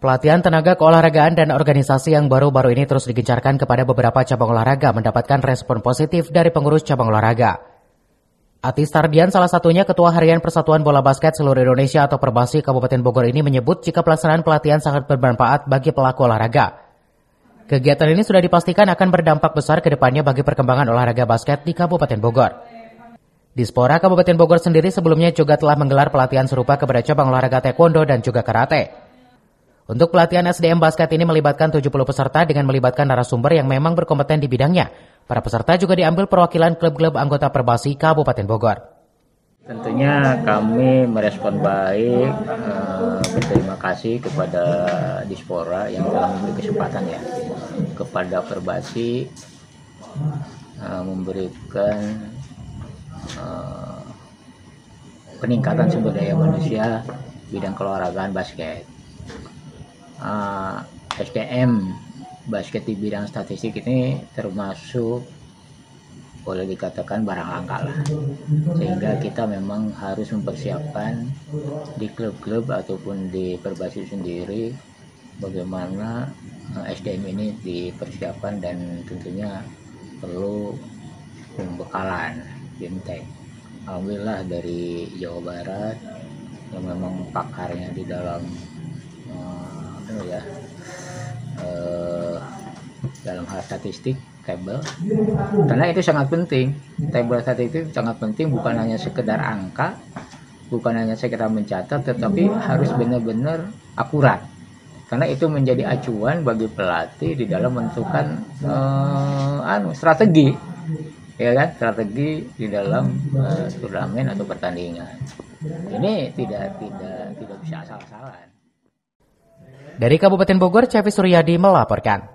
Pelatihan tenaga keolahragaan dan organisasi yang baru-baru ini terus digencarkan kepada beberapa cabang olahraga mendapatkan respon positif dari pengurus cabang olahraga. Atis Tardian, salah satunya Ketua Harian Persatuan Bola Basket Seluruh Indonesia atau Perbasi Kabupaten Bogor ini menyebut jika pelaksanaan pelatihan sangat bermanfaat bagi pelaku olahraga. Kegiatan ini sudah dipastikan akan berdampak besar ke depannya bagi perkembangan olahraga basket di Kabupaten Bogor. Dispora Kabupaten Bogor sendiri sebelumnya juga telah menggelar pelatihan serupa kepada cabang olahraga taekwondo dan juga karate. Untuk pelatihan SDM basket ini melibatkan 70 peserta dengan melibatkan narasumber yang memang berkompeten di bidangnya. Para peserta juga diambil perwakilan klub-klub anggota Perbasi Kabupaten Bogor. Tentunya kami merespon baik, berterima kasih kepada Dispora yang telah memberi kesempatan ya kepada Perbasi memberikan peningkatan sumber daya manusia bidang keolahragaan basket. SDM basket di bidang statistik ini termasuk boleh dikatakan barang langka lah, sehingga kita memang harus mempersiapkan di klub-klub ataupun di Perbasi sendiri bagaimana SDM ini dipersiapkan dan tentunya perlu pembekalan BIMTEK. Alhamdulillah dari Jawa Barat yang memang pakarnya di dalam dalam hal statistik tabel, karena itu sangat penting. Tabel statistik sangat penting, bukan hanya sekedar angka, bukan hanya sekedar mencatat, tetapi harus benar-benar akurat, karena itu menjadi acuan bagi pelatih di dalam menentukan strategi, ya kan, strategi di dalam turnamen atau pertandingan. Ini tidak bisa asal-asalan. Dari Kabupaten Bogor, Cevi Suryadi melaporkan.